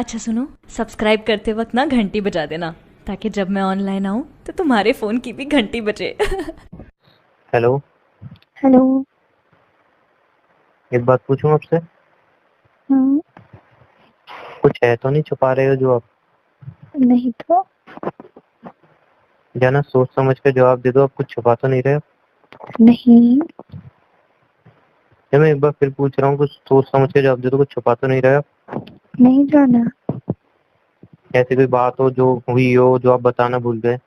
अच्छा सुनो, सब्सक्राइब करते वक्त ना घंटी बजा देना, ताकि जब मैं ऑनलाइन आऊँ तो तुम्हारे फ़ोन की भी घंटी बजे। हेलो। हेलो। एक बात पूछूं आपसे? हम्म। कुछ है तो नहीं छुपा रहे हो जो आप? नहीं तो। जाना सोच समझ के जवाब दे दो, आप कुछ छुपा तो नहीं रहे हो? नहीं। मैं एक बार फिर पूछ रहा हूँ, कुछ सोच समझ के जवाब दे दो, कुछ छुपा तो नहीं रहे हो? नहीं जाना। ऐसी कोई बात हो जो हुई हो जो आप बताना भूल गए?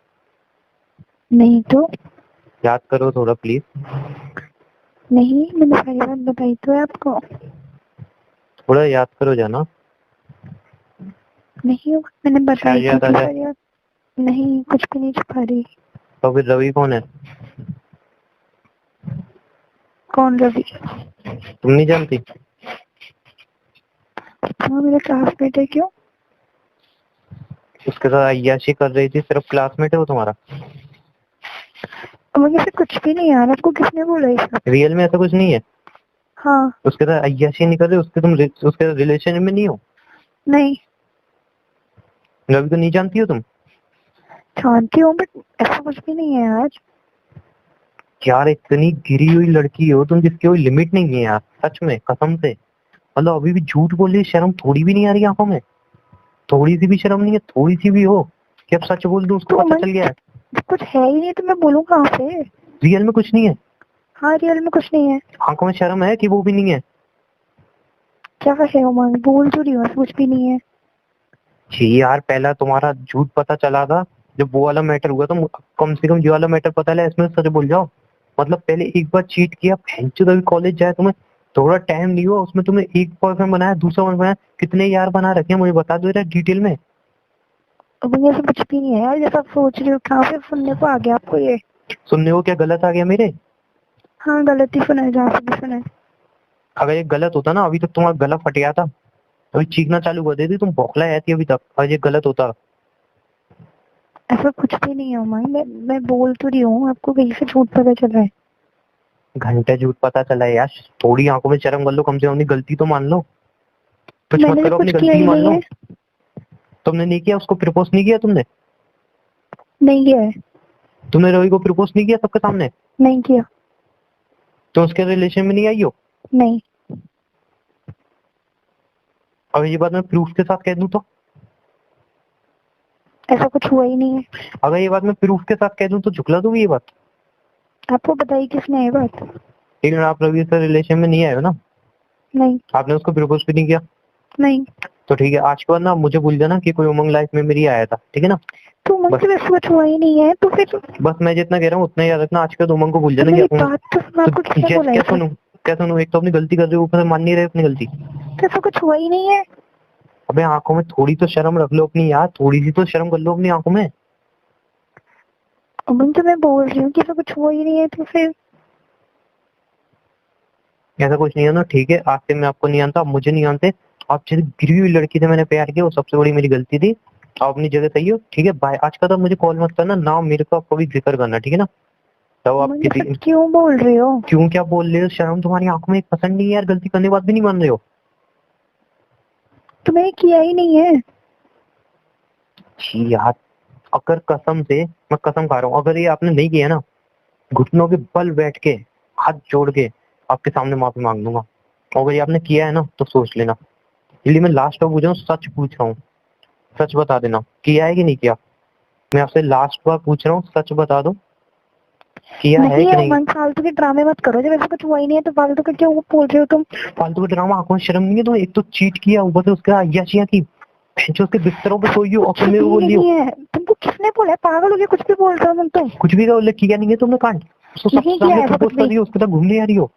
नहीं तो। याद करो थोड़ा प्लीज। नहीं, मैंने सारी बात बताई तो है आपको। थोड़ा याद करो जाना। नहीं, मैंने बताई शायद तो याद आ थी जाए। सारी बात। नहीं, कुछ भी नहीं छुपा रही। तो फिर रवि कौन है? कौन रवि? तुम नहीं जानती? हाँ, मेरा क्लासमेट है। क्यों? उसके साथ अय्याशी कर रही थी, सिर्फ क्लासमेट है वो तुम्हारा? मुझे से कुछ भी नहीं यार, आपको किसने बोला ये सब? रियल में ऐसा कुछ नहीं है? हाँ। उसके साथ अय्याशी नहीं कर रहे, उसके रिलेशन में नहीं हो? नहीं। रवि को नहीं जानती हो तुम? जानती हूँ बट ऐसा कुछ भी नहीं है यार। यार इतनी गिरी हुई लड़की हो तुम, जिसकी कोई लिमिट नहीं है यार, सच में कसम से। मतलब अभी भी झूठ बोल रही है, शर्म थोड़ी भी नहीं आ रही आंखों में? थोड़ी सी भी शर्म नहीं है, थोड़ी सी भी हो कि अब सच बोल दूं, उसको तो पता मैं चल गया है? कुछ है ही नहीं तो मैं बोलूँ कहाँ से? रियल में कुछ नहीं है? हाँ, रियल में कुछ नहीं है। आंखों में शर्म है कि वो भी नहीं है? क्या है उमंग, बोल तो रही हूँ, कुछ भी नहीं है। जी यार, पहला तुम्हारा झूठ पता चला था जब वो वाला मैटर हुआ, तो कम से कम ये वाला मैटर पता चला, इसमें सच बोल जाओ। मतलब पहले एक बार चीट किया, भैंचोद अभी कॉलेज जाए, तुम्हें थोड़ा टाइम नहीं हुआ, उसमें तुम्हें एक बॉयफ्रेंड बनाया, दूसरा बॉयफ्रेंड बनाया, कितने यार बना रखे हैं मुझे बता दो यार डिटेल में। अब ये सब कुछ भी नहीं है यार, जैसा आप सोच रहे हो। कहाँ से सुनने को आ गया आपको ये? सुनने को क्या गलत आ गया मेरे? हाँ, गलत ही सुना है, जहाँ से भी सुना है। अगर ये गलत होता ना, अभी तक तुम्हारा गला फट गया था, अभी चीखना चालू कर देती, तुम बौखला जाती अभी तक, और ये गलत होता। ऐसा कुछ भी नहीं है उमंग, मैं बोल तो रही हूँ आपको, कहीं से झूठ पता चल रहा है। घंटे झूठ पता चला है यार। थोड़ी आंखों में शर्म कर लो, कम से कम अपनी गलती तो मान लो। कुछ मत मैंने तो करो, अपनी कुछ किया गलती ही मान नहीं लो। है। तुमने नहीं किया, उसको प्रपोज नहीं किया तुमने? नहीं किया है। तुमने रवि को प्रपोज नहीं किया सबके सामने? नहीं किया। तो उसके रिलेशन में नहीं आई हो? नहीं। अब ये बात मैं प्रूफ के साथ कह दूं तो? ऐसा कुछ हुआ ही नहीं है। अगर ये बात मैं प्रूफ के साथ कह दूं तो झुकला दूंगी ये बात? आपको बताई किसने ये बात? लेकिन आप रवि से रिलेशन में नहीं आए हो ना? नहीं। आपने उसको प्रपोज भी नहीं किया? नहीं। तो ठीक है, आज के बाद ना मुझे भूल जाना कि कोई उमंग लाइफ में मेरी आया था, ठीक है ना? तो उमंग बस से वैसे कुछ हुआ ही नहीं है तो फिर? बस मैं जितना कह रहा हूँ उतना याद रखना, आज के बाद उमंग को भूल तो जाना कि मेरी बात तो सुनो, आपको किसने बोला ये क्या सब? सुनूं? क्या सुनूं? एक तो अपनी गलती कर रहे हो, ऊपर से मान नहीं रहे अपनी गलती। तो ऐसा कुछ हुआ ही नहीं है। अबे आंखों में थोड़ी तो शर्म रख लो अपनी यार, थोड़ी सी तो शर्म कर लो अपनी आंखों में। उमंग तो मैं बोल रही हूँ कि ऐसा कुछ हुआ ही नहीं है तो फिर? ऐसा कुछ नहीं है ना, ठीक है, आज से मैं आपको नहीं जानता, आप मुझे नहीं जानते। आप जैसे गिरी हुई लड़की से मैंने प्यार किया, वो सबसे बड़ी मेरी गलती थी। आप अपनी जगह सही हो, ठीक है, बाय। आज का तो मुझे कॉल मत करना ना, मेरे को आपको भी जिक्र करना, ठीक है ना? तो आप उमंग, ये किसी सब क्यों बोल रहे हो? क्यों क्या बोल रहे हो? शर्म तुम्हारी आंखों में पसंद नहीं है यार? गलती करने के बाद भी नहीं मान रहे हो? तो मैंने किया ही नहीं है। छी यार, अगर कसम से, मैं कसम खा रहा हूँ, अगर ये आपने नहीं किया ना, घुटनों के बल बैठ के, हाथ जोड़ के आपके सामने माफी मांग दूंगा। और अगर ये आपने किया है ना तो सोच लेना। इसलिए मैं लास्ट बार पूछ रहा हूँ, सच पूछ रहा हूँ, सच बता देना, किया है कि नहीं किया? मैं आपसे लास्ट बार पूछ रहा हूँ, सच बता दो, किया है नहीं कि है नहीं? उमंग, फालतू के ड्रामे मत करो, जब ऐसा कुछ हुआ ही नहीं है तो फालतू के क्यों बोल रहे हो तुम? फालतू का ड्रामा? आंखों में शर्म नहीं है तुम्हें? एक तो चीट किया, ऊपर से उसके अय्याशियां की, जो उसके बिस्तरों पे सोई हो और कुछ तुम मेरे को भी बोल रही हो। नहीं है। तुमको किसने बोला है? पागल हो गया, कुछ भी बोल रहे हो तुम तो। कुछ भी का उल्लेख किया नहीं है तुमने कांड? उसको सबसे नहीं किया सामने है ऐसा प्रपोज कुछ कर भी। रही हो, उसके साथ घूमने आ रही हो।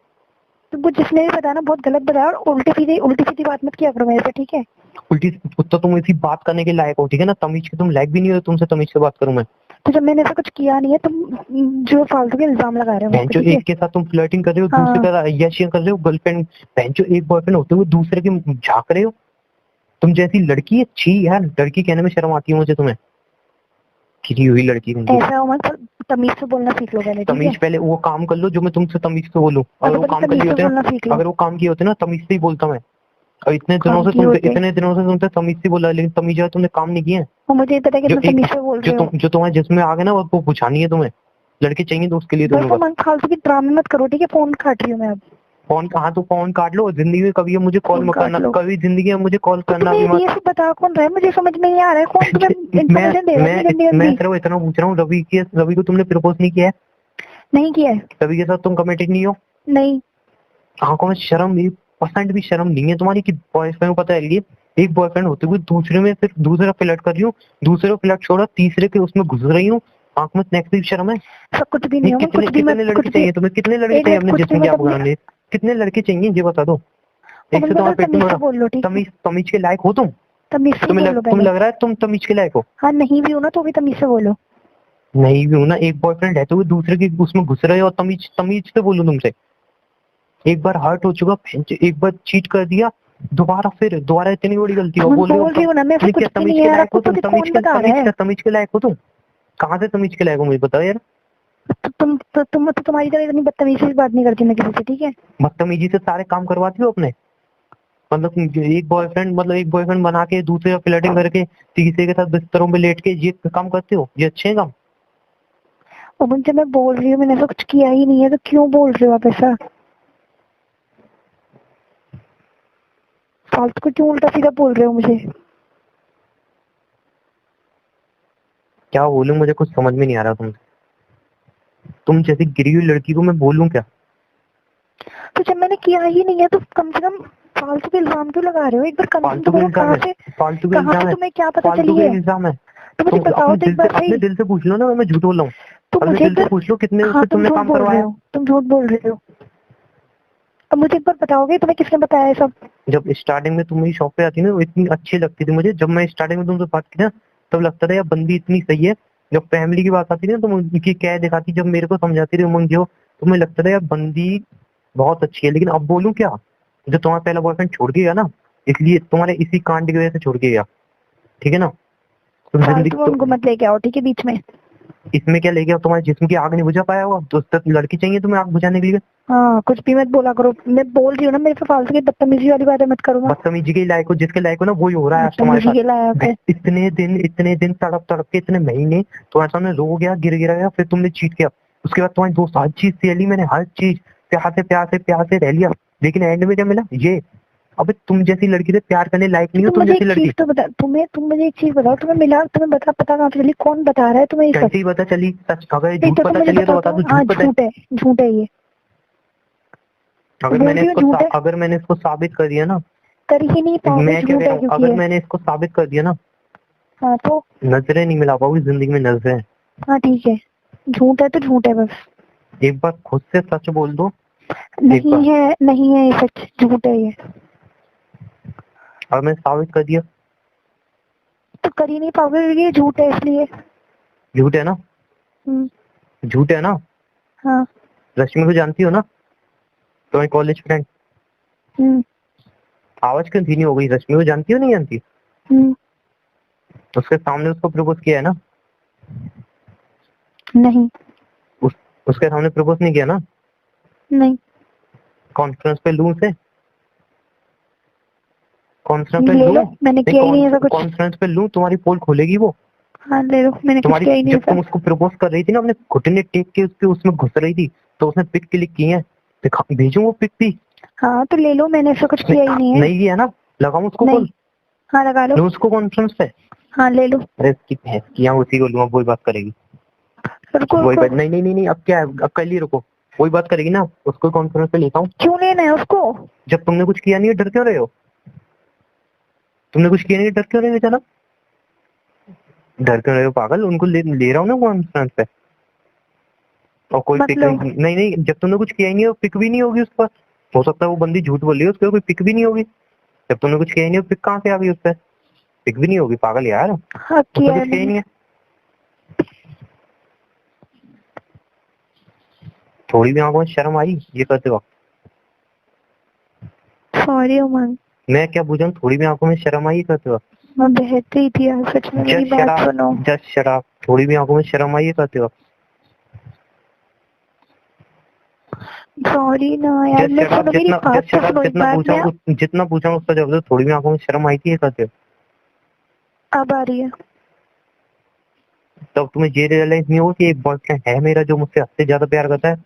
तुमको जिसने भी बताया ना, बहुत गलत बताया, और उल्टी सीधी बात मत किया करो मेरे से, ठीक है? उल्टी तो तुम इसी बात करने के लायक हो, ठीक है ना? तमीज के तुम लायक भी नहीं हो, तुमसे तमीज से बात करूं मैं? तो जब मैंने ऐसा कुछ किया नहीं है, तुम जो फालतू के इल्जाम लगा रहे हो मुझ पे, जो ठीक है? एक के साथ तुम फ्लर्टिंग कर रहे हो, दूसरे हाँ। का अय्याशियां कर रहे हो, गर्लफ्रेंड जो एक बॉयफ्रेंड होते हुए दूसरे की झांक रहे हो। तुम जैसी लड़की है, छी यार, लड़की कहने में शर्म आती है मुझे तुम्हें, खिली हुई लड़की तुमको। ऐसा हो मत, तमीज से बोलना सीख लो पहले, ठीक है? तमीज पहले वो काम कर लो जो मैं तुमसे तमीज से बोलूं, हाँ, अगर तो वो पहले काम कर तमीज लिए से होते ना, बोलना सीख लो। अगर वो काम किए होते ना, तमीज से ही बोलता मैं। और इतने दिनों से खामखी होते। तुमसे तमीज से बोला, लेकिन तमीज है तुमने काम नहीं किए हैं। और मुझे पता है कि जो तुम एक तमीज से बोल रहे हो। जो तुम्हारे जिसमें आ गए ना वो बुझानी है तुम्हें। लड़के चाहिए तो उसके लिए बस तुमने वो बस। मन फालतू की ड्रामे मत करो, ठीक है? फोन काट रही हूँ मैं अब। फोन कहाँ, तो फोन काट लो। जिंदगी में कभी मुझे कॉल फोन मत काट करना, लो। कभी जिंदगी में मुझे कॉल तो करना भी तुम्हें मत। ये सब बता कौन रहा है? मुझे समझ में नहीं आ रहा है कौन तुम्हें मैं इन्फॉर्मेशन दे रहा है इतनी गंदी मैं गंदी। सिर्फ इतना पूछ रहा हूँ, रवि को तुमने प्रपोज नहीं किया है? नहीं किया है। रवि के साथ तुम कमिटेड नहीं हो? नहीं। आंखों में शर्म, 1% भी शर्म नहीं है तुम्हारी कि बॉयफ्रेंड को पता है ये एक बॉयफ्रेंड होते हुए दूसरे में फिर दूसरा फ्लर्ट कर रही हूँ, दूसरे को फ्लर्ट छोड़ा तीसरे के उसमें घुस रही हूँ। आंख में स्नैक्स भी शर्म है? सब कुछ भी ये नहीं हो, कुछ भी कितने मत, लड़के कुछ भी। चाहिए तुम्हें? कितने लड़के एक चाहिए मिनट, अपने कुछ भी जिस्म की मत आप अपने। बनाने? कितने लड़के चाहिए ये बता दो। एक से तुम तुम्हारा पेट तमीज में से बोल लो, ठीक है? तमीज के लायक हो तुम? तमीज से बोल लो तुम पहले। लग रहा है तुम तमीज के लायक हो? हाँ, नहीं भी हो ना तो भी तमीज से बोलो। नहीं भी हूं ना, एक बॉयफ्रेंड है तो वो दूसरे की उसमें घुस रहे हो और तमीज से बोलूं तुमसे? एक बार हर्ट हो चुका, एक बार चीट कर दिया, दोबारा इतनी बड़ी गलती हो, बोल रहे हो बोल रही हूँ ना मैं, ऐसा क्या कुछ भी तमीज नहीं के है यार। लायक आपको हो तुम? तो कौन बता रहा है? तमीज के लायक हो तुम? कहाँ से तमीज के लायक हो मुझे बताओ यार। तुम तुम्हारी तरह इतनी बदतमीजी से बात नहीं करती मैं किसी से, ठीक है? बदतमीजी से सारे काम करवाती हो अपने? मतलब एक बॉयफ्रेंड बना के दूसरे का फ्लर्टिंग करके तीसरे के साथ बिस्तरों में लेट के ये काम करते हो? ये अच्छे हैं काम? और मुझे, मैं बोल रही हूँ मैंने ऐसा कुछ किया ही नहीं है, तो क्यों बोल रहे हो आप ऐसा? फालतू को क्यों उल्टा सीधा बोल रहे हो मुझे? क्या बोलूं, मुझे कुछ समझ में नहीं आ रहा तुमसे। तुम जैसी गिरी हुई लड़की को मैं बोलूं क्या? तो जब मैंने किया ही नहीं है तो कम से कम फालतू के इल्जाम क्यों लगा रहे हो? एक बार कंफर्म तो करो कहाँ से, तुम्हें क्या पता चली है? इल्जाम है। तो मुझे बताओ तो एक बार सही। अपने दिल से पूछ लो ना, मैं झूठ बोल रहा हूँ? तो अपने मुझे दिल एक से बार, पूछ लो कितने हाँ उससे तुम तुमने झूठ काम बोल रहे करवाया? हो, तुम झूठ बोल रहे हो। अब मुझे एक बार बताओगे तुम्हें किसने बताया है सब? जब स्टार्टिंग में तुम मेरी शॉप पे आती ना, वो इतनी अच्छी लगती थी मुझे। जब मैं स्टार्टिंग में तुमसे बात की ना, तब लगता था यार बंदी इतनी सही है। जब फैमिली की बात आती थी ना, तुम उनकी क्या दिखाती, जब मेरे को समझाती थी उमंग जो, तो मुझे लगता था यार बंदी बहुत अच्छी है। लेकिन अब बोलूं क्या, जो तुम्हारा पहला बॉयफ्रेंड छोड़ के गया ना, इसलिए तुम्हारे इसी कांड की वजह से छोड़ के गया, ठीक है ना? तुम जिंदगी फालतू उनको मत लेके आओ, ठीक है, बीच में। इसमें क्या लेके आओ? तुम्हारे जिस्म की आग नहीं बुझा पाया हुआ तो उससे लड़की चाहिए तुम्हें आग बुझाने के लिए? हाँ, कुछ भी मत बोला करो, मैं बोल रही हूँ ना, मेरे पे फालतू की बदतमीजी वाली बातें मत करो ना। बदतमीजी के लायक हो, जिसके लायक हो ना वही हो रहा है आज तुम्हारे बदतमीजी के साथ। लायक है। इतने दिन तड़प तड़प के, इतने महीने तुम्हारे सामने रो गया, गिर गया, फिर तुमने चीट किया। उसके बाद तुम्हारी दोस्त हर चीज सह ली मैंने, हर चीज प्यार से रह लिया। लेकिन एंड में क्या मिला? ये। अबे तुम जैसी लड़की से प्यार करने लायक नहीं हो, तुम तुम मुझे जैसी एक लड़की। चीज तो बता, तुम मुझे एक चीज बताओ, तुम्हें मिला, तुम्हें पता कहाँ से चली? कौन बता रहा है तुम्हें ये सब? कैसे ही पता चली? सच, अगर ये नहीं झूठ तो तुम पता मुझे चली है तो बता बता दो। दो हाँ, झूठ पता है। झूठ है ये। अगर बोल मैंने रही हूँ झूठ है। अगर मैंने इसको साबित कर दिया ना, कर ही नहीं पाओगे, मैं क्या झूठ कह रहा है हूँ, क्योंकि अगर है। मैंने इसको साबित कर दिया ना, हाँ तो। नजरें नहीं मिला पाओगी जिंदगी में, नजरें। हाँ ठीक है, झूठ है तो झूठ है बस। एक बार खुद से सच बोल दो। नहीं है, नहीं है ये सच, झूठ है ये। और मैंने साबित कर दिया। तो कर ही नहीं पाओगे क्योंकि ये झूठ है, इसलिए। झूठ है ना? झूठ है ना? हाँ। रश्मि को जानती हो ना, तुम्हारी कॉलेज फ्रेंड? आवाज क्यों धीमी हो गई? रश्मि को जानती हो नहीं जानती? उसके सामने उसको प्रपोज किया है ना? नहीं। उसके सामने प्रपोज नहीं किया ना? नहीं। कॉन्फ्रेंस पे लूं से? कॉन्फ्रेंस पे ले लूं? लो, मैंने किया ही नहीं ऐसा कुछ। कॉन्फ्रेंस पे लूं, तुम्हारी पोल खोलेगी वो। हाँ ले लो, मैंने कुछ किया ही नहीं जब ऐसा। तुम उसको प्रपोज कर रही थी ना, अपने घुटने टेक के उसके उसमें घुस रही थी, तो उसने पिक क्लिक की है, भेजूं वो पिक भी? हाँ तो ले लो, मैंने ऐसा कुछ किया ही नहीं है। नहीं किया ना? लगाऊं उसको कॉल? हाँ लगा लो। उसको कॉन्फ्रेंस पे? हाँ ले लो। अरे इसकी भैंस की, यहाँ उसी को लूंगा, वही बात करेगी। वही बात, नहीं, अब क्या है, अब कल ही रुको, वही बात करेगी ना, उसको कॉन्फ्रेंस पे लेता हूँ। क्यों लेना है उसको? जब तुमने कुछ किया नहीं है, डर क्यों रहे हो? तुमने कुछ किया नहीं, डर क्यों रहे हो? चलो, डर क्यों रहे हो पागल? उनको ले रहा हूँ ना कॉन्फ्रेंस पे। और कोई पिक नहीं, जब तुमने कुछ किया ही नहीं, पिक भी नहीं होगी उस पर। हो सकता है वो बंदी झूठ बोल रही है, उसके कोई पिक भी नहीं होगी। जब तुमने कुछ किया ही नहीं, पिक कहाँ से आ गई उस पर? पिक भी नहीं होगी पागल यार। हाँ किया कुछ किया ही नहीं है। थोड़ी भी आंखों में शर्म आई ये करते वक्त? सॉरी उमंग। मैं क्या बुझाऊं, थोड़ी भी आंखों में शर्म आई ये करते वक्त? मैं बहती ही थी यार, सच में, मेरी बात सुनो। जस्ट शराब, थोड़ी भी आंखों में शर्म आई ये करते वक्त? सॉरी ना यार, मैं सुनो मेरी बात तो सुनो एक बार। जितना पूछा उसका जवाब दो। थोड़ी भी आंखों में शर्म आई थी ये करते? अब आ रही है। तब तुम्हें ये रियलाइज नहीं हो कि एक बॉयफ्रेंड है मेरा जो मुझसे हद से ज्यादा प्यार करता है?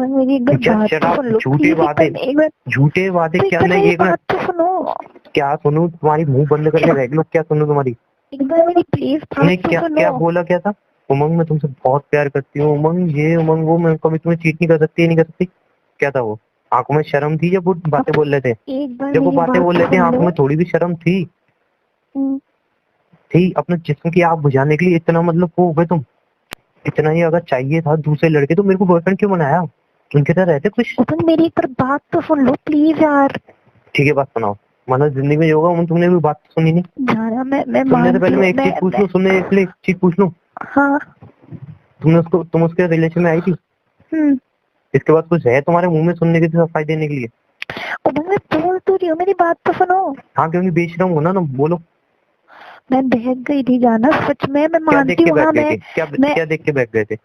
मेरी एक बार बात तो सुन लो। झूठे वादे, झूठे वादे क्या? नहीं एक बात तो सुनो। क्या सुनूं? तुम्हारी मुंह बंद करके रह लो। क्या सुनूं तुम्हारी? एक बार मेरी प्लीज तुमने क्या बोला? क्या था? उमंग मैं तुमसे बहुत प्यार करती हूँ, उमंग ये उमंग वो, मैं कभी तुम्हें चीट नहीं कर सकती, नहीं कर सकती। क्या था वो? आंखों में शर्म थी जब वो बातें बोल रहे थे? जब वो बातें बोल रहे थे आंखों में थोड़ी भी शर्म थी? थी? अपने जिस्म की आग बुझाने के लिए इतना मतलब वो हो गए तुम? इतना ही अगर चाहिए था दूसरे लड़के तो मेरे को बॉयफ्रेंड क्यों बनाया? उनके साथ रहते कुछ। मेरी एक बार बात तो सुन लो प्लीज यार। ठीक है बात सुनाओ। मतलब जिंदगी में जो होगा तुमने भी बात सुनी नहीं। मैं सुनने से पहले मैं एक चीज पूछ लूं, सुनने के लिए एक चीज पूछ लूं। हाँ। तुम उसके रिलेशन में आई थी? इसके बाद कुछ है तुम्हारे मुंह में सुनने के लिए, सफाई देने के लिए? मैं बोल तो रही हूँ, मेरी बात तो सुनो। हाँ क्योंकि बेच रहा हूँ ना, बोलो। मैं बहक गई थी जाना, सच में मैं मानती हूँ। क्या देख के बहक गए थे?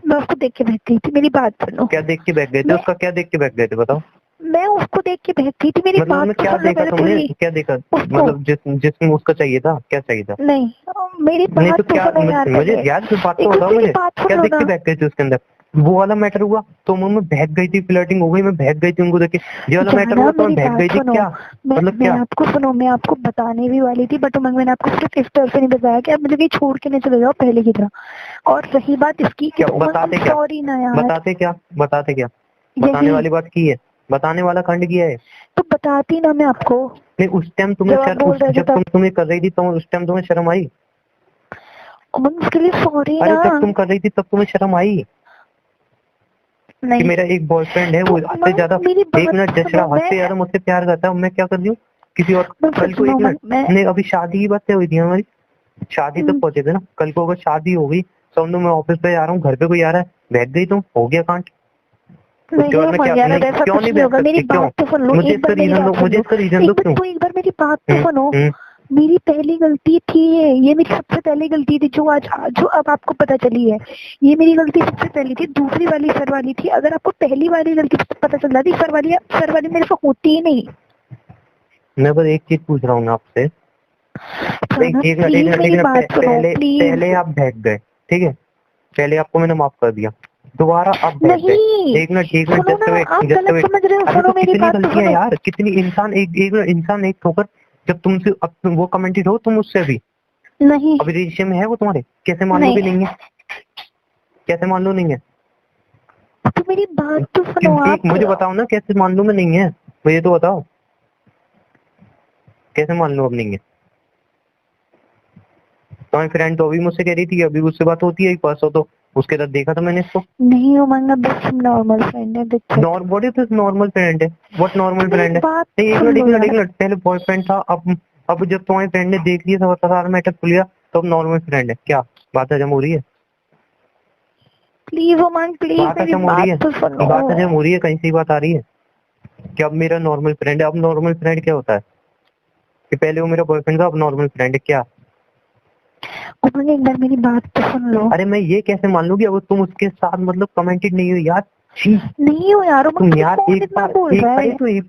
मैं उसको देख के बहक गई थी, मेरी बात सुनो। क्या देख के बहक गए थे? उसका क्या देख के बहक गए थे बताओ? मैं उसको देख के बहक गई थी, मेरी बात मतलब क्या देखा तुमने? क्या देखा? मतलब जिसमें उसका चाहिए था, क्या चाहिए था? नहीं मेरी बात तो क्या मुझे यार बात तो बताओ मुझे। क्या देख के बहक गए थे उसके अंदर? वो वाला मैटर हुआ तो मैं बहक गई थी, फ्लर्टिंग हो गई, मैं बहक गई थी उनको देख के। ये वाला मैटर हुआ तो मैं बहक गई थी क्या? मतलब क्या? आपको सुनो, मैं आपको बताने भी वाली थी बट मैंने आपको सिर्फ इस तरह से नहीं बताया कि आप मुझे कहीं छोड़ के नहीं चले जाओ पहले की तरह। और रही बात इसकी कि सॉरी ना यार। बताते क्या? बताने वाली बात की है? बताने वाला खंड किया है तो बताती ना मैं आपको। नहीं उस टाइम तुम्हें जब तुम्हें कर रही थी तो उस टाइम तुम्हें शर्म आई? उसके लिए सॉरी अरे ना। जब तुम कर रही थी तब तुम्हें शर्म आई कि मेरा एक बॉयफ्रेंड है वो हद ज्यादा? एक मिनट जशरा, हद से ज्यादा मुझसे प्यार करता है, मैं क्या कर रही हूँ किसी और? कल को एक मिनट नहीं, अभी शादी की बात हुई थी हमारी, शादी तक पहुंचे थे ना। कल को अगर शादी हो गई, समझो मैं ऑफिस पे जा रहा हूँ, घर पे कोई आ रहा है, बहक गई तुम, हो गया कांड। क्यों नहीं बहक सकती? मेरी बात तो सुन लो। मुझे इसका रीजन दो क्यों? एक बार मेरी बात तो सुनो। मेरी पहली गलती थी ये मेरी सबसे पहली गलती थी जो अब आपको पता चली है। ये मेरी गलती सबसे पहली थी। दूसरी वाली सर वाली थी। अगर आपको पहली वाली गलती पता चल जाती, सर वाली मेरे से होती ही नहीं। मैं बस एक चीज पूछ रहा हूँ आपसे, पहले आप बहक गए, ठीक है, पहले आपको मैंने माफ कर दिया, दोबारा आप बहक गए। एक मिनट कितनी गलतियां यार, कितनी इंसान एक ठोकर जब तुमसे वो कमेंटेड हो तुम उससे भी नहीं, अभी रिलेशन में है वो तुम्हारे, कैसे मान लो भी नहीं है? कैसे मान लो नहीं है? तो मेरी बात तो सुनो आप। मुझे बताओ ना कैसे मान लो मैं नहीं है, मुझे तो बताओ कैसे मान लो अब नहीं है? तुम्हारी फ्रेंड तो अभी मुझसे कह रही थी अभी उससे बात होती है, एक परसों तो उसके साथ देखा था मैंने इसको। नहीं उमंग, बस नॉर्मल फ्रेंड है। नॉर्मल फ्रेंड है? व्हाट नॉर्मल फ्रेंड है? नहीं एक मिनट, पहले बॉयफ्रेंड था, अब जब तुम्हारी फ्रेंड ने देख लिया सब सारा मैटर खुल गया तो अब नॉर्मल फ्रेंड है? क्या बात हजम हो रही है? प्लीज उमंग प्लीज, बात हजम हो रही है? बात हजम हो रही है? कहीं से बात आ रही है कि अब मेरा नॉर्मल फ्रेंड है? अब नॉर्मल फ्रेंड क्या होता है? कि पहले वो मेरा बॉयफ्रेंड था अब नॉर्मल फ्रेंड है क्या? उमंग एक बार मेरी बात तो सुन लो। अरे मैं ये कैसे मान लूं कि अब तुम उसके साथ मतलब कमेंटेड नहीं हो यार? नहीं हो यार तुम यार एक बार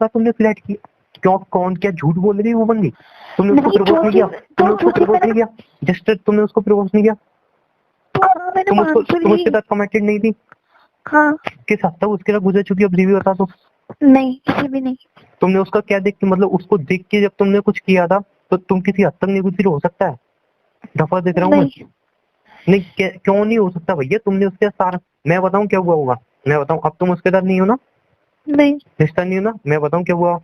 तुमने फ्लैट किया क्यों? कौन क्या झूठ बोल रही है वो बंदी? तुमने उसको प्रपोज नहीं किया? जस्ट तुमने उसको प्रपोज नहीं किया? तुम उसके साथ कमेंटेड नहीं थी? हाँ। किस हद तक उसके साथ गुजर चुकी? अब रिव्यू बता दो। नहीं किसी भी नहीं। तुमने उसका क्या देख के, मतलब उसको देख के जब तुमने कुछ किया था तो तुम किसी हद तक नेगेटिव हो सकता है? दफा देख रहा हूँ नहीं क्यों नहीं हो सकता भैया? तुमने उसके साथ, मैं बताऊं क्या हुआ होगा? मैं बताऊं, अब तुम उसके साथ नहीं हो ना? नहीं, रिश्ता नहीं हो ना? मैं बताऊं क्या हुआ?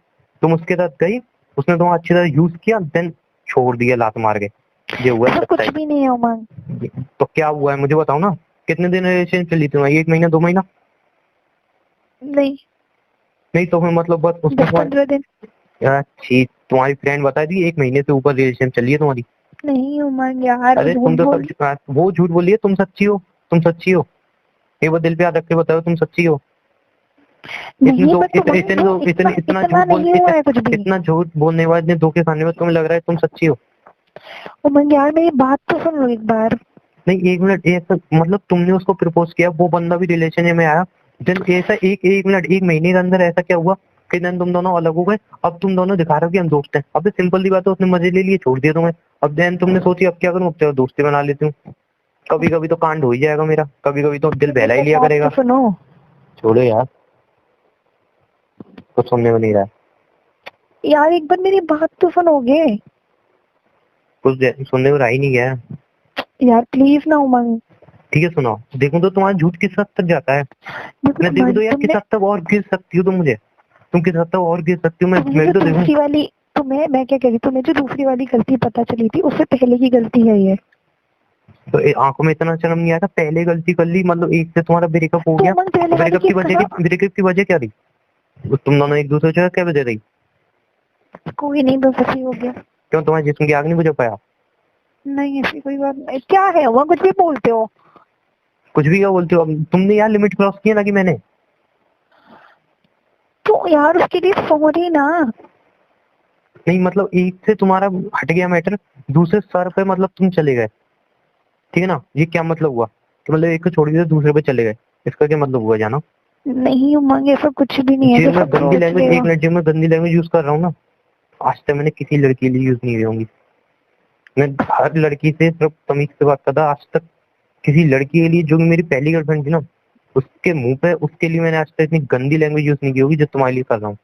तुम उसके साथ गई, उसने तुम्हें अच्छी तरह यूज किया, देन छोड़ दिया लात मार के, ये हुआ है? कुछ भी नहीं है उमंग। तो क्या हुआ है मुझे बताओ ना? कितने दिन रिलेशन चली तुम्हारी? 1 महीना 2 महीना? नहीं तो फिर मतलब बस उसने 15 दिन। अच्छी तुम्हारी फ्रेंड बता दी 1 महीने से ऊपर रिलेशन चली है तुम्हारी? नहीं उमंग यार। अरे तुम तो वो झूठ बोली है, तुम सच्ची हो? एक बार दिल पे याद रख के बताओ तुम सच्ची हो? इतना झूठ बोलने के बाद, इतने धोखे खाने के बाद तुम्हें लग रहा है तुम सच्ची हो? उमंग यार मेरी बात तो सुन लो एक बार। नहीं एक मिनट, ऐसा मतलब तुमने उसको प्रपोज किया, वो बंदा भी रिलेशन में आया, देन ऐसा एक मिनट, एक महीने के अंदर ऐसा क्या हुआ कि देन तुम दोनों अलग हो गए? अब तुम दोनों दिखा रहे हो कि हम दोस्त हैं। अब सिंपल सी बात है, उसने मजे ले लिए, छोड़ दिया तुम्हें। अब देन तुमने सोची अब क्या करूं, अब तो दोस्ती बना लेती हूँ। कभी कभी तो कांड हो ही जाएगा मेरा, कभी कभी तो दिल बहला ही लिया बात करेगा। तो सुनो छोड़ो यार, कुछ सुनने को नहीं रहा है। यार, एक बार मेरी बात तो सुनोगे? कुछ सुनने को रहा ही नहीं गया है। यार प्लीज ना उमंग। ठीक है सुनाओ, देखूं तो तुम्हारा झूठ किस हद तक जाता है। मैं देखूं तो यार किस हद तक और गिर सकती हो तुम मुझे, तुम किस हद तक और गिर सकती हो, मैं तो देखूं। दूसरी वाली तुम्हें मैं क्या कह रही, तुम्हें जो दूसरी वाली गलती पता चली थी उससे पहले की गलती है ये। तो आंखों में इतना शर्म नहीं आता? पहले गलती कर ली, मतलब एक से तुम्हारा ब्रेकअप हो गया, ब्रेकअप की वजह क्या रही? तुम दोनों एक दूसरे से क्या वजह रही? कोई नहीं, बस ऐसे ही हो गया। क्यों, तुम्हारे जिस्म की आग नहीं बुझा पाया? नहीं ऐसी कोई बात नहीं। क्या है वहाँ, कुछ भी बोलते हो? कुछ भी क्या बोलते हो? अब तुमने यार लिमिट क्रॉस किया ना कि मैंने। तो यार उसके लिए सॉरी ना। नहीं मतलब एक से तुम्हारा हट गया मैटर, दूसरे सर पे मतलब तुम चले गए, ठीक है ना? ये क्या मतलब हुआ कि मतलब एक को छोड़ के दूसरे पे चले गए, इसका क्या मतलब हुआ जानो? नहीं उमंग, ऐसा कुछ भी नहीं है। जो मैं गंदी लैंग्वेज, एक मिनट, जो मैं गंदी लैंग्वेज यूज कर रहा हूँ ना, आज तक मैंने किसी लड़की के लिए यूज नहीं की होंगी। मैं हर लड़की से सिर्फ तमीज से बात करता आज तक। किसी लड़की के लिए, जो मेरी पहली गर्लफ्रेंड थी ना, उसके मुंह पे, उसके लिए मैंने आज तक इतनी गंदी लैंग्वेज यूज नहीं की होगी जो तुम्हारे लिए कर रहा हूँ।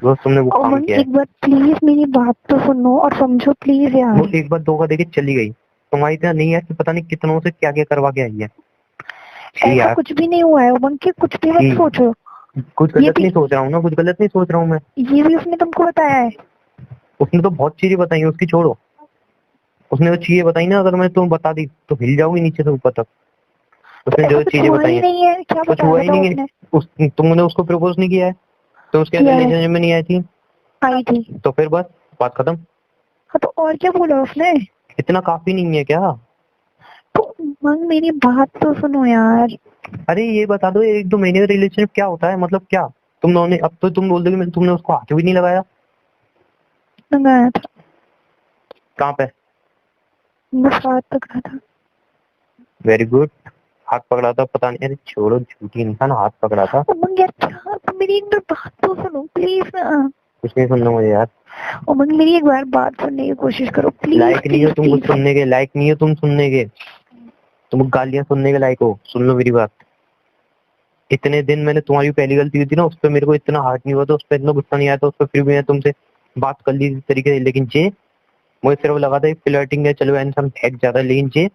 बस तुमने वो काम किया है। एक बार प्लीज मेरी बात तो सुनो और समझो प्लीज यार। वो एक बार दो बार देखे चली गई, तुम्हारी इतना नहीं है कि पता नहीं कितनों से क्या क्या करवा के आई है। ऐसा कुछ भी नहीं हुआ है उमंग के, कुछ भी मत सोचो। कुछ गलत नहीं सोच रहा हूँ ना, कुछ गलत नहीं सोच रहा हूँ मैं। ये भी उसने तुमको बताया है? उसने तो बहुत चीजें बताई, उसकी छोड़ो। उसने वो चीजें बताई ना, अगर मैं तुम्हें बता दी तो हिल जाओगी नीचे से ऊपर तक। उसने जो चीजें बताई है, कुछ हुआ ही नहीं है। तुमने उसको प्रपोज नहीं किया है तो उसके रिलेशनशिप में नहीं आई थी? आई थी। तो फिर बस बात खत्म। हाँ तो और क्या बोला उसने? इतना काफी नहीं है क्या? तो उमंग मेरी बात तो सुनो यार। अरे ये बता दो, एक दो महीने का रिलेशनशिप क्या होता है, मतलब क्या तुम दोनों ने? अब तो तुम बोल दोगे तुमने उसको हाथ भी नहीं लगाया। लगाया था। कहाँ पे? बस हाथ पकड़ा था। वेरी गुड, हाथ पकड़ा था, पता नहीं। अरे छोड़ो, झूठी इंसान, हाथ पकड़ा था। उमंग यार क्या, तुम मेरी एक बार बात तो सुनो प्लीज ना। कुछ नहीं सुनना मुझे यार। उमंग मेरी एक बार बात सुनने की कोशिश करो प्लीज। लायक नहीं हो तुम कुछ सुनने के, लायक नहीं हो तुम सुनने के। तुम गालियां सुनने के लायक हो। सुन लो मेरी बात। इतने दिन मैंने, तुम्हारी पहली गलती हुई थी ना, उस पर मेरे को इतना हार्ट नहीं हुआ था, उस पर इतना गुस्सा नहीं आया था, उस पर फिर भी मैं तुमसे बात कर ली इस तरीके से। लेकिन जे मुझे सिर्फ लगा था फ्लर्टिंग है, चलो एंड सम हैक ज्यादा, लेकिन जे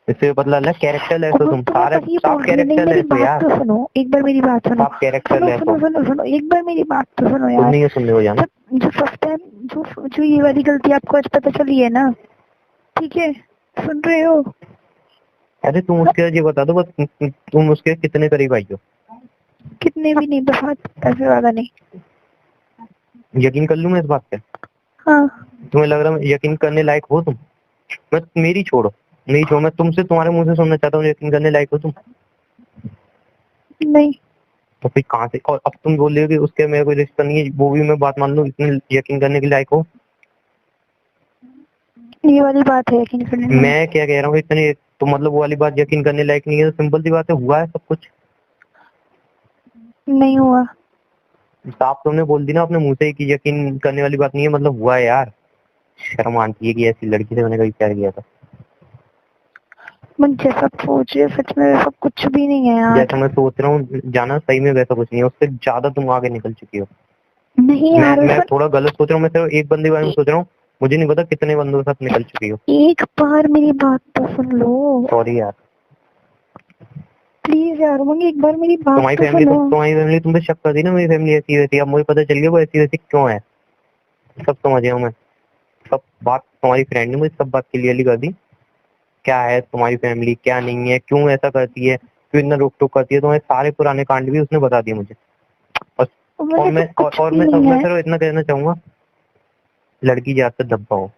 इससे पता लगा कैरेक्टर लेस हो तुम। सारे सब कैरेक्टर लेस हो यार। तो सुनो एक बार मेरी बात सुनो। सब कैरेक्टर लेस हो। सुनो एक बार मेरी बात तो सुनो यार। नहीं सुनने को जाना। जो फर्स्ट टाइम जो ये वाली गलती आपको आज पता चली है ना, ठीक है, सुन रहे हो? अरे तुम उसके ये बता दो बस, तुम उसके कितने करीब आई हो? कितने भी नहीं, बहुत ऐसे ज्यादा नहीं। यकीन कर लूं मैं इस बात पे? हाँ। तुम्हें लग रहा है यकीन करने लायक हो तुम? मैं मेरी छोड़ो, नहीं छोड़ो, मैं तुमसे तुम्हारे मुंह से सुनना चाहता हूँ, यकीन करने लायक हो तुम? नहीं। तो फिर कहाँ से? और अब तुम बोल रहे हो कि उसके मेरा कोई रिश्ता नहीं है, वो भी मैं बात मान लूं, इतने यकीन करने के लायक हो? ये वाली बात है यकीन करने लायक। मैं क्या कह रहा हूँ, इतने तो मतलब वो वाली बात यकीन करने लायक नहीं है, तो सिंपल सी बात है, हुआ है सब कुछ। नहीं हुआ। साफ तुमने बोल दी ना अपने मुंह से कि यकीन करने वाली बात नहीं है, मतलब हुआ है यार। शर्म आती है कि ऐसी लड़की से मैंने कभी प्यार किया था। मैं जैसा सोच रही हूँ सच में वैसा कुछ भी नहीं है यार। जैसा मैं सोच रहा हूँ जाना, सही में वैसा कुछ नहीं है, उससे ज्यादा तुम आगे निकल चुकी हो। नहीं यार, मैं थोड़ा गलत सोच रहा हूँ, मैं सिर्फ एक बंदे के बारे में सोच रहा हूँ, मुझे नहीं पता कितने बंदों के साथ निकल चुकी हो। एक बार मेरी बात तो सुन लो। सॉरी यार। प्लीज यार उमंग एक बार मेरी बात तुम्हारी तो सुनो। तुम्हारी फैमिली तुम पे शक करती ना, मेरी फैमिली ऐसी वैसी, अब मुझे पता चल गया वो ऐसी वैसी क्यों है। सब समझ गया हूँ मैं। सब बात तुम्हारी फ्रेंड ने मुझे सब बात क्लियरली कर दी, क्या है तुम्हारी फैमिली, क्या नहीं है, क्यों ऐसा करती है, क्यों इतना रोक टोक करती है। तुम्हारे सारे पुराने कांड भी उसने बता दिए मुझे। और मैं सिर्फ इतना कहना चाहूंगा, लड़की ज्यादा धब्बा हो।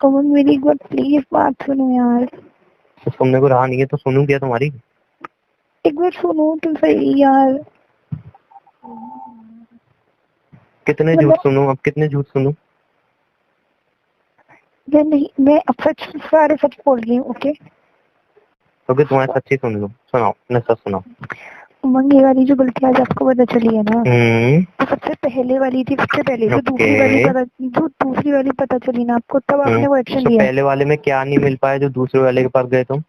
उमंग मेरी एक बार प्लीज बात सुनो यार। तो सुनने को रहा नहीं है तो सुनूं क्या तुम्हारी? एक बार सुनो तो सही यार। कितने झूठ सुनूं, अब कितने झूठ सुनूं? मैं अब सच, सारे सच बोल रही हूँ। ओके ओके, तुम्हारे सच्ची सुन लूं, सुनाओ, अपने सच सुनाओ। उमंग, ये वाली जो गलती आज आपको पता चली है ना, तो सबसे पहले वाली थी, सबसे पहले जो दूसरी वाली पता चली ना आपको, तब आपने वो एक्शन तो लिया। पहले वाले में क्या नहीं मिल पाया जो दूसरे वाले के पास गए तुम?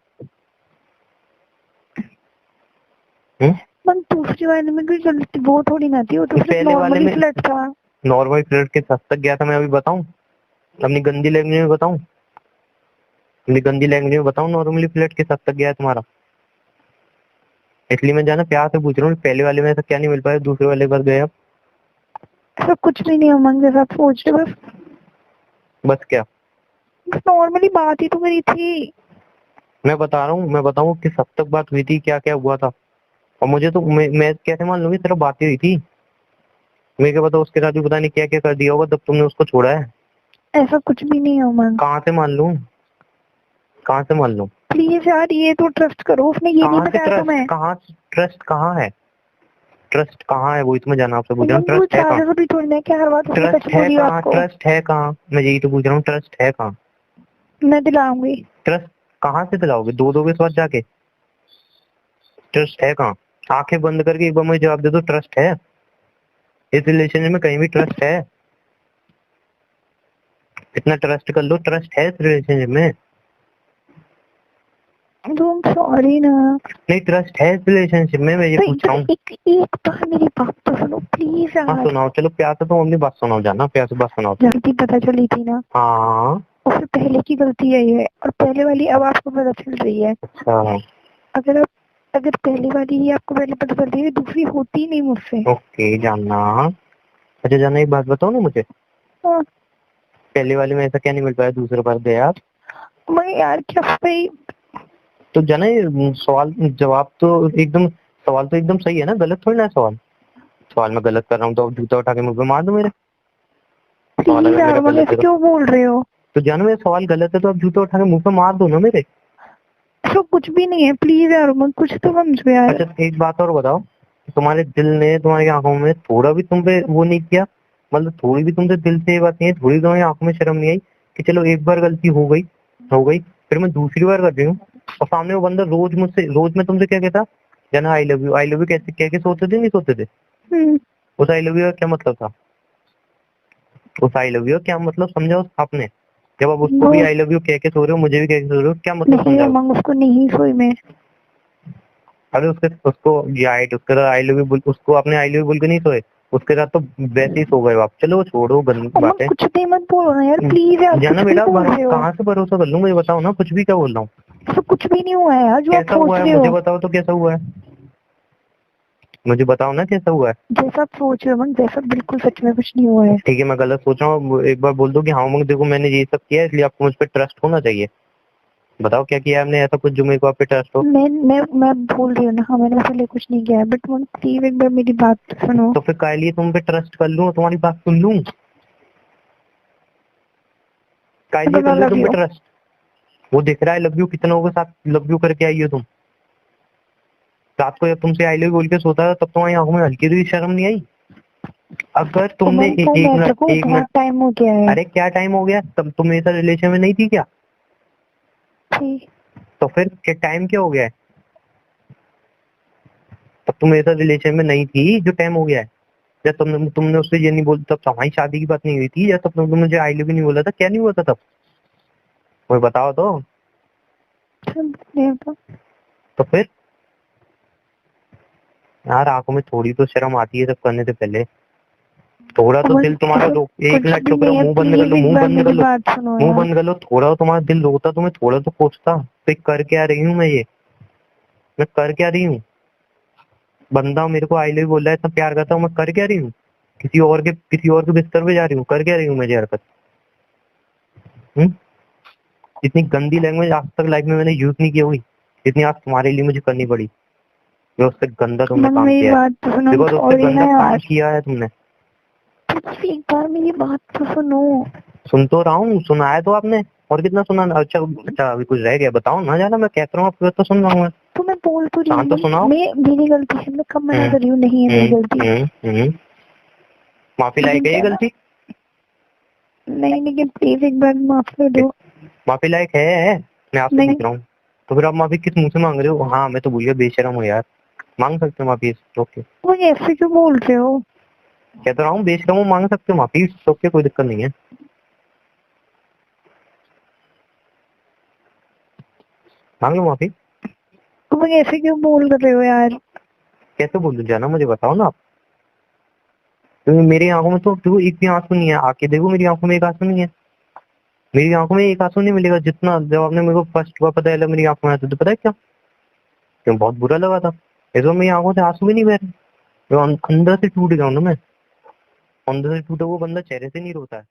मन दूसरी वाले में कोई गलती वो थोड़ी ना थी, वो तो सिर्फ नॉर्मली फ्लर्ट था। नॉर्मल फ्लर्ट के साथ तक गया था मैं, अभी बताऊं? अपनी गंदी लैंग्वेज में बताऊं? अपनी गंदी लैंग्वेज में बताऊं? नॉर्मली फ्लर्ट के साथ तक गया है तुम्हारा? इसलिए मैं जाना प्यार से पूछ रहा हूँ, पहले वाले में ऐसा क्या नहीं मिल पाया दूसरे वाले के पास गए? अब ऐसा कुछ भी नहीं उमंग, जैसा आप सोच रहे हो। बस क्या? नॉर्मली बात ही तो करी थी। मैं बता रहा हूँ, मैं बताऊँ किस हद तक बात हुई थी, क्या क्या हुआ था? और मुझे तो मैं कैसे मान लूंगी सिर्फ बात ही हुई थी? मैं क्या पता उसके साथ भी पता नहीं क्या क्या कर दिया होगा तब तुमने उसको छोड़ा है। ऐसा कुछ भी नहीं है उमंग। कहाँ से मान लूं? कहाँ से मान लूं? प्लीज यार, ये तो ट्रस्ट करो, उसने ये नहीं बताया तुम्हें। कहाँ ट्रस्ट कहाँ है? ट्रस्ट कहाँ है वही तो मैं जाना आपसे पूछ रहा हूँ। ट्रस्ट है कहाँ? ट्रस्ट है कहाँ? ट्रस्ट है कहाँ? मैं यही तो पूछ रहा हूँ, ट्रस्ट है कहाँ? मैं दिलाऊंगी। ट्रस्ट कहाँ से दिलाओगे? दो के साथ जाके? ट्रस्ट है कहाँ? आंखें बंद करके एक बार मुझे जवाब दे दो, ट्रस्ट है इस रिलेशनशिप में? कहीं भी ट्रस्ट है? इतना ट्रस्ट कर लो, ट्रस्ट है इस रिलेशनशिप में? सॉरी ना। नहीं, ट्रस्ट है इस रिलेशनशिप में, मैं ये पूछ रहा हूँ। एक बार मेरी बात तो सुनो प्लीज यार। हाँ सुनाओ, चलो प्यार से तुम अपनी बात सुनाओ, जाना प्यार से बात सुनाओ। गलती पता चली थी ना, हाँ उससे पहले की गलती यही है, और पहले वाली अब आपको पता चल रही है। अच्छा, अगर पहली वाली ही आपको पहले पता चल रही है, दूसरी होती नहीं मुझसे। ओके जानना। अच्छा जाना, एक बात बताओ ना मुझे। हाँ। पहले वाले में ऐसा क्या नहीं मिल पाया दूसरे पास गए आप? मैं यार क्या भाई, तो जाना ये सवाल जवाब तो एकदम, सवाल तो एकदम सही है ना, गलत थोड़ी ना है सवाल। सवाल मैं गलत कर रहा हूँ तो अब जूता उठा के मुंह पे मार दो मेरे। सवाल अगर मेरा गलत है क्यों बोल रहे हो? तो जानो मेरा सवाल गलत है तो अब जूता उठा के मुंह पे मार दो ना मेरे। तो कुछ भी नहीं है, प्लीज यार मैं कुछ तो समझो यार। अच्छा एक बात और बताओ, तुम्हारे दिल ने तुम्हारी आंखों में थोड़ा भी तुम पे वो नहीं किया? मतलब थोड़ी भी तुमसे दिल से ये बात नहीं है, थोड़ी तुम्हारी आंखों में शर्म नहीं आई कि चलो एक बार गलती हो गई फिर मैं दूसरी बार कर रही हूँ और सामने वो बंदा रोज मैं तुमसे क्या कहता, जाना आई लव यू कैसे कह के सोते थे नहीं सोते थे? उस आई लव यू का क्या मतलब था? उस आई लव यू का क्या मतलब समझा आपने? जब आप उसको भी आई लव यू कह के सो रहे हो, मुझे भी कह के सो रहे हो, क्या मतलब समझा? उसको नहीं सोई मैं। अरे उसको आई लव यू उसको आपने आई लव यू बोल के नहीं सोए, उसके साथ तो वैसे ही सो गए आप। चलो छोड़ो गंदी बातें, कुछ भी मत बोलो ना यार प्लीज यार। जाना बेटा, कहाँ से भरोसा कर लूं? मुझे बताओ ना, कुछ भी क्या बोल रहा हूँ? तो कुछ भी नहीं हुआ है यार, जो आप कैसा हुआ सोच है रहे हो। मुझे बताओ तो, कैसा हुआ है मुझे बताओ ना, कैसा हुआ है? जैसा आप सोच रहे हो वैसा बिल्कुल सच में कुछ नहीं हुआ है। ठीक है मैं गलत सोच रहा हूँ, एक बार बोल दो कि हाँ देखो मैंने ये सब किया इसलिए आपको मुझ पर ट्रस्ट होना चाहिए। बताओ क्या किया आपने ऐसा कुछ जो मेरे को आप पे ट्रस्ट हो? मैं भूल रही हूँ ना। हाँ मैंने पहले कुछ नहीं किया है, बट प्लीज एक बार मेरी बात सुनो। तो फिर काहे लिए तुम पे ट्रस्ट कर लूं, तुम्हारी बात सुन लूं? काहे लिए कर लूं तुम पे ट्रस्ट? वो दिख रहा है लव यू कितनों के साथ लव यू करके आई हो तुम। रात को जब तुमसे आई लव यू बोल के सोता था तब तुम्हारी आंखों में हल्की भी शर्म नहीं आई? अगर तुमने एक मिनट टाइम हो गया है। अरे क्या टाइम हो गया? तब तुम मेरे साथ रिलेशन में नहीं थी क्या? तो फिर क्या टाइम क्या हो गया है? तब तुम मेरे साथ रिलेशन में नहीं थी जो टाइम हो गया है? जब तुमने उससे ये नहीं बोल, तब हमारी शादी की बात नहीं हुई थी, या तब तुमने मुझे आई लव यू नहीं बोला था? क्या नहीं हुआ था तब? मुझे बताओ तो। तो फिर यार आंखों में थोड़ी तो शर्म आती है सब करने से पहले। थोड़ा तो दिल तुम्हारा एक मिनट चुप रहो, मुंह बंद कर लो, मुंह बंद कर लो। थोड़ा तुम्हारा दिल रोता, तुम्हें थोड़ा तो कोसता। तो कर क्या रही हूँ मैं कर क्या रही हूँ? बंदा मेरे को आई लव यू बोल रहा है, इतना प्यार करता हूँ, मैं कर क्या रही हूँ? किसी और के बिस्तर पे जा रही हूँ, कर क्या रही हूँ मैं ये हरकत? इतनी गंदी लैंग्वेज आज तक लाइफ में मैंने यूज नहीं की होगी जितनी आज तुम्हारे लिए मुझे करनी पड़ी। जो उससे गंदा तुमने काम किया है, देखो तो उससे गंदा काम किया है तुमने। एक बार मेरी बात तो सुनो। सुन तो रहा हूँ, सुनाया तो आपने, और कितना सुना? अच्छा अभी कुछ रह गया बताओ ना, जाना मैं कहता हूँ आपको तो सुन रहा हूँ। तो मैं बोल तो रही हूँ, तो सुनाओ। मेरी गलती है, मैं कब मना कर रही हूँ नहीं है मेरी गलती। माफी लायक है ये गलती? नहीं लेकिन प्लीज एक बार माफ कर दो। माफी लायक है? मैं आपसे नहीं। पूछ रहा हूँ। तो फिर आप माफी किस मुंह से मांग रहे हो? हाँ मैं तो भूल गया, बेशरम हो यार। मांग सकते हो माफी, ओके। वो ऐसे क्यों बोल रहे हो? कह तो रहा हूँ बेशरम हो, मांग सकते हो माफी, ओके, कोई दिक्कत नहीं है। मांग लो माफी। वो ऐसे क्यों बोल रहे हो यार? कैसे बोल दूं जाना, मुझे बताओ ना आप। क्योंकि मेरी आंखों में तो देखो एक भी आंसू नहीं है, आके देखो मेरी आंखों में एक आंसू नहीं है। मेरी आंखों में एक आंसू नहीं मिलेगा। जितना जब आपने मेरे को फर्स्ट बार पता चला मेरी आंखों में आंसू, तो पता है क्या, क्यों बहुत बुरा लगा था। इस बार मेरी आंखों से आंसू भी नहीं बह रहे। अंदर से टूट गया हूं ना मैं। अंदर से टूटा वो बंदा चेहरे से नहीं रोता है।